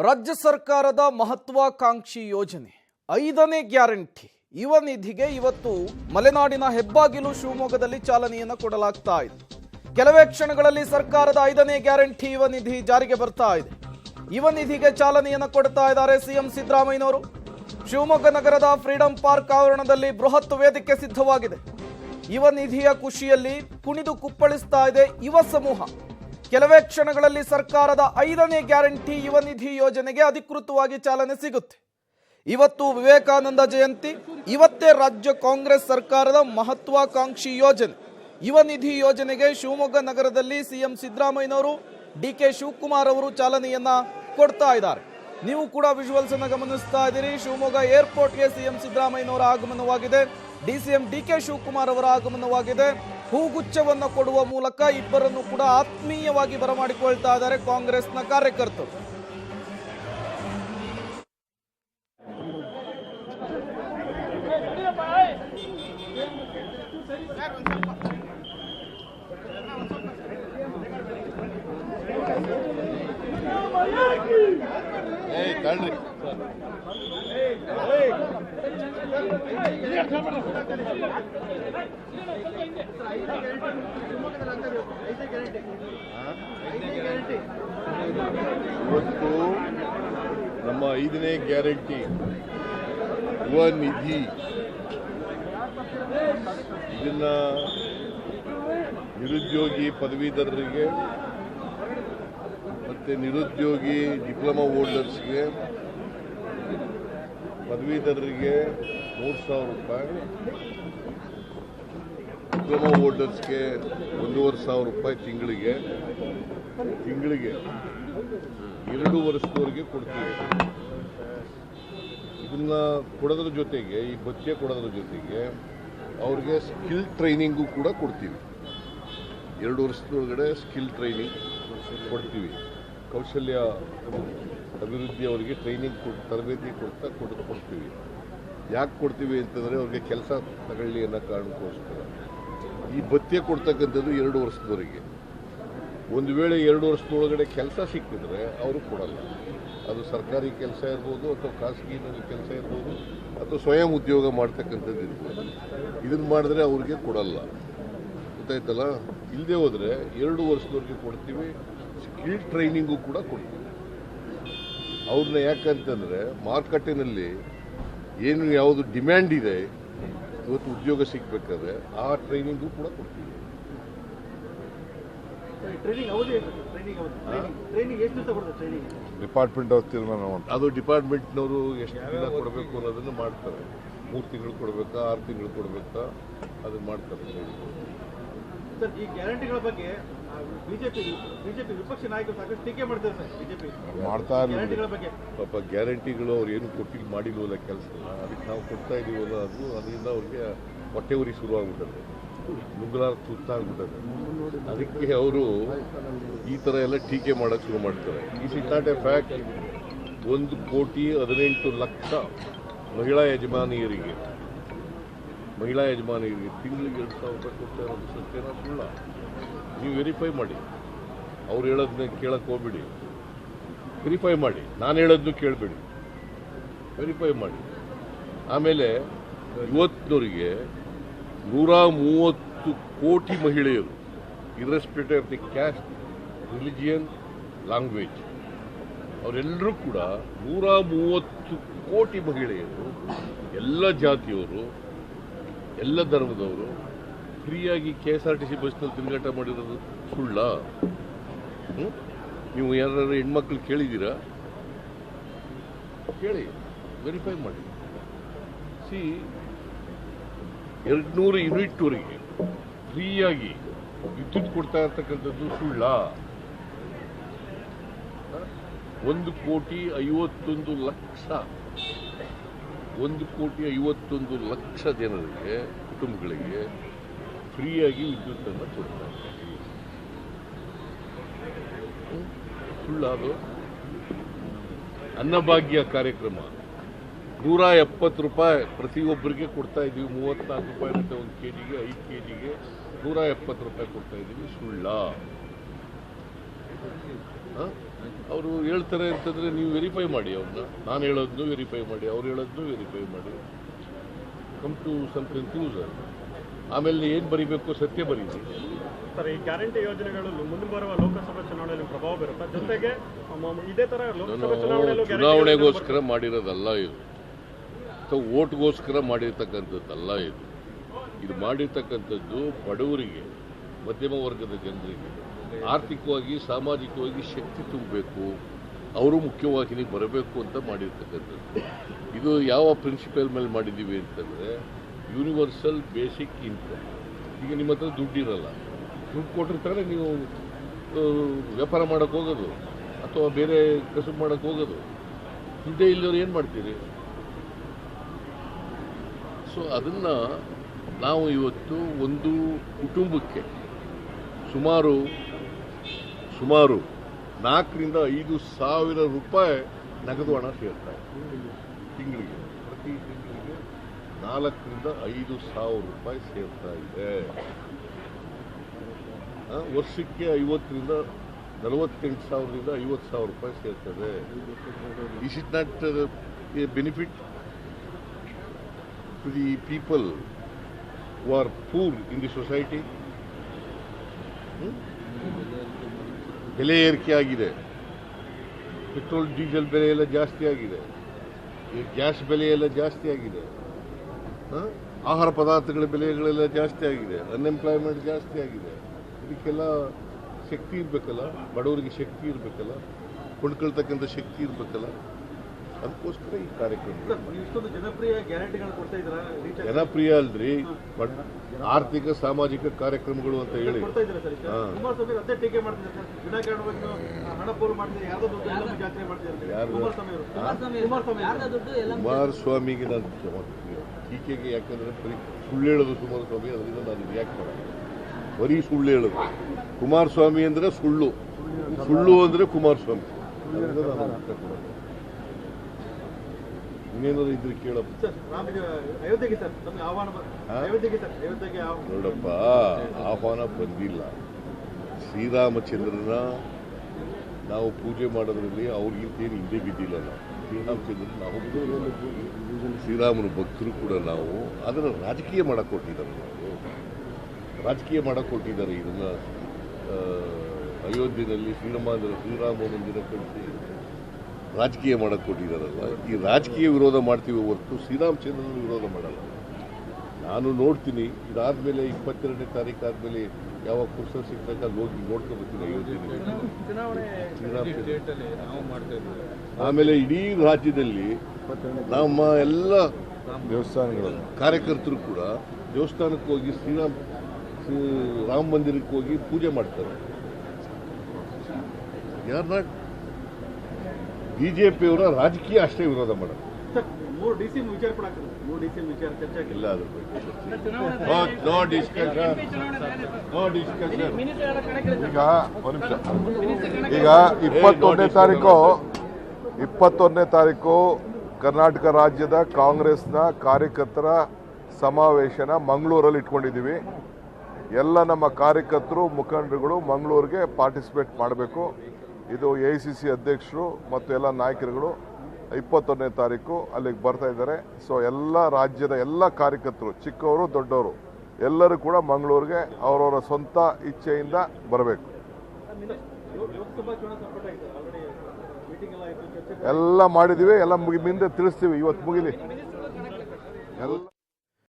ರಾಜ್ಯ ಸರ್ಕಾರದ ಮಹತ್ವಾಕಾಂಕ್ಷಿ ಯೋಜನೆ 5ನೇ ಗ್ಯಾರಂಟಿ ಯುವ ನಿಧಿಗೆ ಇವತ್ತು ಮಲೆನಾಡಿನ ಹೆಬ್ಬಾಗಿಲು ಶಿವಮೊಗ್ಗದಲ್ಲಿ ಚಾಲನೆಯನ್ನು ಕೊಡಲಾಗ್ತಾ ಇದೆ. ಕೆಲವೇ ಕ್ಷಣಗಳಲ್ಲಿ ಸರ್ಕಾರದ 5ನೇ ಗ್ಯಾರಂಟಿ ಯುವ ನಿಧಿ ಜಾರಿಗೆ ಬರ್ತಾ ಇದೆ. ಯುವ ನಿಧಿಗೆ ಚಾಲನೆಯನ್ನು ಕೊಡ್ತಾ ಇದ್ದಾರೆ ಸಿಎಂ ಸಿದ್ದರಾಮಯ್ಯನವರು. ಶಿವಮೊಗ್ಗ ನಗರದ ಫ್ರೀಡಂ ಪಾರ್ಕ್ ಆವರಣದಲ್ಲಿ ಬೃಹತ್ ವೇದಿಕೆ ಸಿದ್ಧವಾಗಿದೆ. ಯುವ ನಿಧಿಯ ಖುಷಿಯಲ್ಲಿ ಕುಣಿದು ಕುಪ್ಪಳಿಸ್ತಾ ಇದೆ ಯುವ ಸಮೂಹ. ಕೆಲವೇ ಕ್ಷಣಗಳಲ್ಲಿ ಸರ್ಕಾರದ 5ನೇ ಗ್ಯಾರಂಟಿ ಯುವ ನಿಧಿ ಯೋಜನೆಗೆ ಅಧಿಕೃತವಾಗಿ ಚಾಲನೆ ಸಿಗುತ್ತೆ. ಇವತ್ತು ವಿವೇಕಾನಂದ ಜಯಂತಿ, ಇವತ್ತೇ ರಾಜ್ಯ ಕಾಂಗ್ರೆಸ್ ಸರ್ಕಾರದ ಮಹತ್ವಾಕಾಂಕ್ಷಿ ಯೋಜನೆ ಯುವ ನಿಧಿ ಯೋಜನೆಗೆ ಶಿವಮೊಗ್ಗ ನಗರದಲ್ಲಿ ಸಿಎಂ ಸಿದ್ದರಾಮಯ್ಯನವರು, ಡಿಕೆ ಶಿವಕುಮಾರ್ ಅವರು ಚಾಲನೆಯನ್ನ ಕೊಡ್ತಾ ಇದ್ದಾರೆ. ನೀವು ಕೂಡ ವಿಜುವಲ್ಸ್ ಅನ್ನು ಗಮನಿಸ್ತಾ ಇದ್ದೀರಿ. ಶಿವಮೊಗ್ಗ ಏರ್ಪೋರ್ಟ್ಗೆ ಸಿಎಂ ಸಿದ್ದರಾಮಯ್ಯನವರ ಆಗಮನವಾಗಿದೆ. ಡಿಸಿಎಂ ಡಿಕೆ ಶಿವಕುಮಾರ್ ಅವರ ಆಗಮನವಾಗಿದೆ. ಹೂಗುಚ್ಛವನ್ನು ಕೊಡುವ ಮೂಲಕ ಇಬ್ಬರನ್ನು ಕೂಡ ಆತ್ಮೀಯವಾಗಿ ಬರಮಾಡಿಕೊಳ್ತಾ ಇದ್ದಾರೆ ಕಾಂಗ್ರೆಸ್ನ ಕಾರ್ಯಕರ್ತರು. ಇವತ್ತು ನಮ್ಮ 5ನೇ ಗ್ಯಾರಂಟಿ ಯುವ ನಿಧಿ ಇದನ್ನ ನಿರುದ್ಯೋಗಿ ಪದವೀಧರರಿಗೆ ಮತ್ತು ನಿರುದ್ಯೋಗಿ ಡಿಪ್ಲೊಮಾ ಹೋಲ್ಡರ್ಸ್ಗೆ, ಪದವೀಧರರಿಗೆ 3,000 ರೂಪಾಯಿ, ಡಿಪ್ಲೊಮಾ ಹೋಲ್ಡರ್ಸ್ಗೆ 1,500 ರೂಪಾಯಿ ತಿಂಗಳಿಗೆ 2 ವರ್ಷದವರೆಗೆ ಕೊಡ್ತೀವಿ. ಇದನ್ನ ಕೊಡೋದ್ರ ಜೊತೆಗೆ, ಈ ಭತ್ಯೆ ಕೊಡೋದ್ರ ಜೊತೆಗೆ ಅವ್ರಿಗೆ ಸ್ಕಿಲ್ ಟ್ರೈನಿಂಗು ಕೂಡ ಕೊಡ್ತೀವಿ. 2 ವರ್ಷದೊಳಗಡೆ ಸ್ಕಿಲ್ ಟ್ರೈನಿಂಗ್ ಕೊಡ್ತೀವಿ. ಕೌಶಲ್ಯ ಅಭಿವೃದ್ಧಿ ಅವರಿಗೆ ಟ್ರೈನಿಂಗ್ ತರಬೇತಿ ಕೊಡ್ತೀವಿ. ಯಾಕೆ ಕೊಡ್ತೀವಿ ಅಂತಂದರೆ ಅವ್ರಿಗೆ ಕೆಲಸ ತಗೊಳ್ಳಿ ಅನ್ನೋ ಕಾರಣಕ್ಕೋಸ್ಕರ. ಈ ಭತ್ಯೆ ಕೊಡ್ತಕ್ಕಂಥದ್ದು 2 ವರ್ಷದವರೆಗೆ. ಒಂದು ವೇಳೆ 2 ವರ್ಷದೊಳಗಡೆ ಕೆಲಸ ಸಿಕ್ಕಿದ್ರೆ ಅವರು ಕೊಡಲ್ಲ. ಅದು ಸರ್ಕಾರಿ ಕೆಲಸ ಇರ್ಬೋದು, ಅಥವಾ ಖಾಸಗಿ ಕೆಲಸ ಇರ್ಬೋದು, ಅಥವಾ ಸ್ವಯಂ ಉದ್ಯೋಗ ಮಾಡ್ತಕ್ಕಂಥದ್ದು ಇರ್ಬೋದು. ಇದನ್ನು ಮಾಡಿದ್ರೆ ಅವ್ರಿಗೆ ಕೊಡಲ್ಲ. ಗೊತ್ತಾಯ್ತಲ್ಲ? ಇಲ್ಲದೆ ಹೋದರೆ 2 ವರ್ಷದವರೆಗೆ ಕೊಡ್ತೀವಿ. ಸ್ಕಿಲ್ ಟ್ರೈನಿಂಗು ಕೂಡ ಕೊಡ್ತೀವಿ ಅವ್ರನ್ನ. ಯಾಕಂತಂದರೆ ಮಾರುಕಟ್ಟೆನಲ್ಲಿ ಏನು ಯಾವುದು ಡಿಮ್ಯಾಂಡ್ ಇದೆ ಇವತ್ತು ಉದ್ಯೋಗ ಸಿಗಬೇಕಾದ್ರೆ ಆ ಟ್ರೈನಿಂಗು ಕೂಡ ಕೊಡ್ತೀವಿ. ಡಿಪಾರ್ಟ್ಮೆಂಟ್ ಅವ್ರು ತೀರ್ಮಾನ ಮಾಡ್ತಾರೆ. ಅದು ಡಿಪಾರ್ಟ್ಮೆಂಟ್ನವರು ಎಷ್ಟು ದಿನ ಕೊಡಬೇಕು ಅನ್ನೋದನ್ನು ಮಾಡ್ತಾರೆ. 3 ತಿಂಗಳು ಕೊಡಬೇಕಾ, 6 ತಿಂಗಳು ಕೊಡಬೇಕಾ, ಅದನ್ನು ಮಾಡ್ತಾರೆ. ಸರ್, ಈ ಗ್ಯಾರಂಟಿಗಳ ಬಗ್ಗೆ ಬಿಜೆಪಿ ವಿಪಕ್ಷ ನಾಯಕರು ಸಾಕಷ್ಟು ಟೀಕೆ ಮಾಡ್ತಾರೆ ಸರ್. ಬಿಜೆಪಿ ಮಾಡ್ತಾ ಗ್ಯಾರಂಟಿಗಳ ಬಗ್ಗೆ ಪಾಪ ಗ್ಯಾರಂಟಿಗಳು ಅವ್ರು ಏನು ಮಾಡಿಲ್ವಲ್ಲ ಕೆಲಸನ, ಅದಕ್ಕೆ ನಾವು ಕೊಡ್ತಾ ಇದೀವಲ್ಲ, ಅದರಿಂದ ಅವ್ರಿಗೆ ಹೊಟ್ಟೆ ಉರಿ ಶುರುವಾಗ್ಬಿಟ್ಟದೆ, ನುಗ್ಗಲಾರ ತುತ್ತಾಗ್ಬಿಟ್ಟದೆ. ಅದಕ್ಕೆ ಅವರು ಈ ಥರ ಎಲ್ಲ ಟೀಕೆ ಮಾಡೋಕ್ಕೆ ಶುರು ಮಾಡ್ತಾರೆ. Is it not A fact. 1,18,00,000 ಮಹಿಳಾ ಯಜಮಾನಿಯರಿಗೆ ತಿಂಗಳಿಗೆ 2,000 ರೂಪಾಯಿ ಕೊಡ್ತಾ ಇರೋದು ಸತ್ಯನ ಸುಳ್ಳ? ನೀವು ವೆರಿಫೈ ಮಾಡಿ. ಅವ್ರು ಹೇಳೋದನ್ನ ಕೇಳಕ್ಕೆ ಹೋಗ್ಬಿಡಿ, ವೆರಿಫೈ ಮಾಡಿ. ನಾನು ಹೇಳೋದನ್ನು ಕೇಳಬೇಡಿ, ವೆರಿಫೈ ಮಾಡಿ. ಆಮೇಲೆ ಇವತ್ತಿನವರಿಗೆ 130 ಕೋಟಿ ಮಹಿಳೆಯರು, irrespective of the caste, religion, language, ಅವರೆಲ್ಲರೂ ಕೂಡ 130 ಕೋಟಿ ಮಹಿಳೆಯರು, ಎಲ್ಲ ಜಾತಿಯವರು, ಎಲ್ಲ ಧರ್ಮದವರು ಫ್ರೀಯಾಗಿ KSRTC ಬಸ್ನಲ್ಲಿ ತಿರುಗಾಟ ಮಾಡಿರೋದು ಸುಳ್ಳ? ನೀವು ಯಾರು ಹೆಣ್ಮಕ್ಳು ಕೇಳಿದ್ದೀರಾ? ಕೇಳಿ, ವೆರಿಫೈ ಮಾಡಿ. 200 ಯೂನಿಟ್ವರೆಗೆ ಫ್ರೀಯಾಗಿ ವಿದ್ಯುತ್ ಕೊಡ್ತಾ ಇರ್ತಕ್ಕಂಥದ್ದು ಸುಳ್ಳ? 1,51,00,000 1,51,00,000 ಜನರಿಗೆ, ಕುಟುಂಬಗಳಿಗೆ ಫ್ರೀಯಾಗಿ ವಿದ್ಯುತ್ತನ್ನು ಕೊಡ್ತಾರೆ. ಸುಳ್ಳ ಅದು? ಅನ್ನಭಾಗ್ಯ ಕಾರ್ಯಕ್ರಮ 170 ರೂಪಾಯಿ ಪ್ರತಿಯೊಬ್ಬರಿಗೆ ಕೊಡ್ತಾ ಇದ್ದೀವಿ. 34 ರೂಪಾಯಿ ಇರುತ್ತೆ 1 kgಗೆ, 5 kgಗೆ 170 ರೂಪಾಯಿ ಕೊಡ್ತಾ ಇದ್ದೀವಿ. ಸುಳ್ಳ? ಅವರು ಹೇಳ್ತಾರೆ ಅಂತಂದರೆ ನೀವು ವೆರಿಫೈ ಮಾಡಿ ಅವ್ರನ್ನ. ನಾನು ಹೇಳೋದನ್ನು ವೆರಿಫೈ ಮಾಡಿ, ಅವ್ರು ಹೇಳೋದನ್ನು ವೆರಿಫೈ ಮಾಡಿ, ಕಮ್ ಟು ಸಮ್ ಕನ್ಕ್ಲೂಷನ್. ಆಮೇಲೆ ಏನು ಬರೀಬೇಕು ಸತ್ಯ ಬರೀರಿ. ಸರ್, ಈ ಗ್ಯಾರಂಟಿ ಯೋಜನೆಗಳು ಮುಂದೆ ಬರುವ ಲೋಕಸಭಾ ಚುನಾವಣೆಯಲ್ಲಿ ಪ್ರಭಾವ ಬೀರುತ್ತೆ. ಜೊತೆಗೆ ಇದೇ ತರ ಲೋಕಸಭಾ ಚುನಾವಣೆಗೋಸ್ಕರ ಮಾಡಿರೋದಲ್ಲ ಇದು, ಅಥವಾ ಓಟ್ಗೋಸ್ಕರ ಮಾಡಿರ್ತಕ್ಕಂಥದ್ದಲ್ಲ ಇದು. ಇದು ಮಾಡಿರ್ತಕ್ಕಂಥದ್ದು ಬಡವರಿಗೆ, ಮಧ್ಯಮ ವರ್ಗದ ಜನರಿಗೆ ಆರ್ಥಿಕವಾಗಿ ಸಾಮಾಜಿಕವಾಗಿ ಶಕ್ತಿ ತುಂಬಬೇಕು, ಅವರು ಮುಖ್ಯವಾಹಿನಿಗೆ ಬರಬೇಕು ಅಂತ ಮಾಡಿರ್ತಕ್ಕಂಥದ್ದು. ಇದು ಯಾವ ಪ್ರಿನ್ಸಿಪಲ್ ಮೇಲೆ ಮಾಡಿದ್ದೀವಿ ಅಂತಂದರೆ ಯೂನಿವರ್ಸಲ್ ಬೇಸಿಕ್ ಇನ್ಕಮ್. ಈಗ ನಿಮ್ಮ ಹತ್ರ ದುಡ್ಡಿರಲ್ಲ, ದುಡ್ಡು ಕೊಟ್ಟಿರ್ತಾರೆ, ನೀವು ವ್ಯಾಪಾರ ಮಾಡೋಕ್ಕೆ ಹೋಗೋದು ಅಥವಾ ಬೇರೆ ಕಸುಬು ಮಾಡೋಕ್ಕೆ ಹೋಗೋದು. ದುಡ್ಡೇ ಇಲ್ಲದವ್ರು ಏನು ಮಾಡ್ತೀರಿ? ಸೊ ಅದನ್ನು ನಾವು ಇವತ್ತು ಒಂದು ಕುಟುಂಬಕ್ಕೆ ಸುಮಾರು 4,000 ರಿಂದ 5,000 ರೂಪಾಯಿ ನಗದು ಹಣ ಸೇರ್ತಾರೆ ತಿಂಗಳಿಗೆ. ಪ್ರತಿ ತಿಂಗಳಿಗೆ 4,000 ರಿಂದ 5,000 ರೂಪಾಯಿ ಸೇರ್ತಾ ಇದೆ. ವರ್ಷಕ್ಕೆ 50,000 ರಿಂದ 48,000 ರಿಂದ 50,000 ರೂಪಾಯಿ ಸೇರ್ತದೆ. Is it not a benefit to the people who are poor in the society? ಬೆಲೆ ಏರಿಕೆ ಆಗಿದೆ, ಪೆಟ್ರೋಲ್ ಡೀಸೆಲ್ ಬೆಲೆ ಎಲ್ಲ ಜಾಸ್ತಿ ಆಗಿದೆ, ಗ್ಯಾಸ್ ಬೆಲೆ ಎಲ್ಲ ಜಾಸ್ತಿ ಆಗಿದೆ, ಆಹಾರ ಪದಾರ್ಥಗಳ ಬೆಲೆಗಳೆಲ್ಲ ಜಾಸ್ತಿ ಆಗಿದೆ, ಅನ್ಎಂಪ್ಲಾಯ್ಮೆಂಟ್ ಜಾಸ್ತಿ ಆಗಿದೆ. ಇದಕ್ಕೆಲ್ಲ ಶಕ್ತಿ ಇರಬೇಕಲ್ಲ, ಬಡವರಿಗೆ ಶಕ್ತಿ ಇರಬೇಕಲ್ಲ, ಕೊಂಡ್ಕೊಳ್ತಕ್ಕಂಥ ಶಕ್ತಿ ಇರಬೇಕಲ್ಲ. ಅದಕ್ಕೋಸ್ಕರ ಈ ಕಾರ್ಯಕ್ರಮ. ಇಷ್ಟೊಂದು ಜನಪ್ರಿಯ ಗ್ಯಾರಂಟಿಗಳು ಕೊಡ್ತಾ ಇದ್ದೀರಾ? ಜನಪ್ರಿಯ ಅಲ್ರಿ, ಆರ್ಥಿಕ ಸಾಮಾಜಿಕ ಕಾರ್ಯಕ್ರಮಗಳು ಅಂತ ಹೇಳಿ ಕುಮಾರಸ್ವಾಮಿ ಅದೇ ಟೀಕೆ ಮಾಡ್ತಿದ್ದಾರೆ ಸರ್. ವಿನಾಕಾರಣವಾಗಿ ಹಣ ಪೋಲು ಮಾಡ್ತಿದ್ದಾರೆ, ಯಾರ್ದೋ ದುಡ್ಡು ಎಲ್ಲ ಜಾತ್ರೆ ಮಾಡ್ತಿದ್ದಾರೆ ಕುಮಾರಸ್ವಾಮಿಗೆ ನಾನು ಟೀಕೆಗೆ ಯಾಕಂದ್ರೆ ಸುಳ್ಳು ಹೇಳೋದು ಕುಮಾರಸ್ವಾಮಿ, ಅದರಿಂದ ನಾನು ರಿಯಾಕ್ಟ್ ಮಾಡೋದು. ಬರೀ ಸುಳ್ಳು ಹೇಳೋದು. ಕುಮಾರಸ್ವಾಮಿ ಅಂದ್ರೆ ಸುಳ್ಳು, ಸುಳ್ಳು ಅಂದ್ರೆ ಕುಮಾರಸ್ವಾಮಿ. ಅದರಿಂದ ನಾನು ಉತ್ತರ ಕೊಡೋದು. ಇನ್ನೇನಾದ್ರು ಇದ್ರೆ ಕೇಳಪ್ಪ. ನೋಡಪ್ಪ, ಆಹ್ವಾನ ಬಂದಿಲ್ಲ. ಶ್ರೀರಾಮಚಂದ್ರನ ನಾವು ಪೂಜೆ ಮಾಡೋದ್ರಲ್ಲಿ ಅವ್ರಿಗಿಂತೇನು ಹಿಂದೆ ಬಿದ್ದಿಲ್ಲ. ನಾವು ಶ್ರೀರಾಮಚಂದ್ರನ ನಾವು ಶ್ರೀರಾಮನ ಭಕ್ತರು ಕೂಡ ನಾವು. ಅದನ್ನು ರಾಜಕೀಯ ಮಾಡಕ್ಕೆ ಕೊಟ್ಟಿದ್ದಾರೆ. ರಾಜಕೀಯ ಮಾಡಕ್ಕೆ ಕೊಟ್ಟಿದ್ದಾರೆ. ಇದನ್ನ ಅಯೋಧ್ಯೆಯಲ್ಲಿ ಶ್ರೀರಾಮ ಮಂದಿರ ಕಳಿಸಿ ರಾಜಕೀಯ ಮಾಡಕ್ಕೆ ಕೊಟ್ಟಿದ್ದಾರಲ್ಲ. ಈ ರಾಜಕೀಯ ವಿರೋಧ ಮಾಡ್ತೀವಿ ಹೊರತು ಶ್ರೀರಾಮಚಂದ್ರನ ವಿರೋಧ ಮಾಡಲ್ಲ. ನಾನು ನೋಡ್ತೀನಿ, ಇದಾದ್ಮೇಲೆ 22ನೇ ತಾರೀಕು ಆದ್ಮೇಲೆ ಯಾವ ಪುಸ್ತಕ ಸಿಕ್ಕಾಗ ಅಲ್ಲಿ ಹೋಗಿ ನೋಡ್ಕೊಬರ್ತೀನಿ ಅಯೋಧ್ಯೆಯಲ್ಲಿ ಶ್ರೀರಾಮಚಂದ್ರ. ಆಮೇಲೆ ಇಡೀ ರಾಜ್ಯದಲ್ಲಿ ನಮ್ಮ ಎಲ್ಲ ದೇವಸ್ಥಾನಗಳ ಕಾರ್ಯಕರ್ತರು ಕೂಡ ದೇವಸ್ಥಾನಕ್ಕೆ ಹೋಗಿ ರಾಮ ಮಂದಿರಕ್ಕೆ ಹೋಗಿ ಪೂಜೆ ಮಾಡ್ತಾರೆ. ಯಾರನ್ನ ಬಿಜೆಪಿಯವರ ರಾಜಕೀಯ ಅಷ್ಟೇ ವಿರೋಧ ಮಾಡೋದು. ಇಲ್ಲ, ಅದ್ರ ಬಗ್ಗೆ ನೋ ಡಿಸ್ಕಷನ್. ಈಗ 21ನೇ ತಾರೀಕು ಕರ್ನಾಟಕ ರಾಜ್ಯದ ಕಾಂಗ್ರೆಸ್ನ ಕಾರ್ಯಕರ್ತರ ಸಮಾವೇಶನ ಮಂಗಳೂರಲ್ಲಿ ಇಟ್ಕೊಂಡಿದ್ದೀವಿ. ಎಲ್ಲ ನಮ್ಮ ಕಾರ್ಯಕರ್ತರು ಮುಖಂಡರುಗಳು ಮಂಗಳೂರಿಗೆ ಪಾರ್ಟಿಸಿಪೇಟ್ ಮಾಡಬೇಕು. ಇದು AICC ಅಧ್ಯಕ್ಷರು ಮತ್ತು ಎಲ್ಲ ನಾಯಕರುಗಳು 21ನೇ ತಾರೀಕು ಅಲ್ಲಿಗೆ ಬರ್ತಾ ಇದ್ದಾರೆ. ಸೊ ಎಲ್ಲ ರಾಜ್ಯದ ಎಲ್ಲ ಕಾರ್ಯಕರ್ತರು, ಚಿಕ್ಕವರು ದೊಡ್ಡವರು, ಎಲ್ಲರೂ ಕೂಡ ಮಂಗಳೂರಿಗೆ ಅವರವರ ಸ್ವಂತ ಇಚ್ಛೆಯಿಂದ ಬರಬೇಕು. ಎಲ್ಲ ಮಾಡಿದ್ದೀವಿ, ಎಲ್ಲ ಮುಂದೆ ತಿಳಿಸ್ತೀವಿ. ಇವತ್ತು ಮುಗಿಲಿ ಎಲ್ಲ.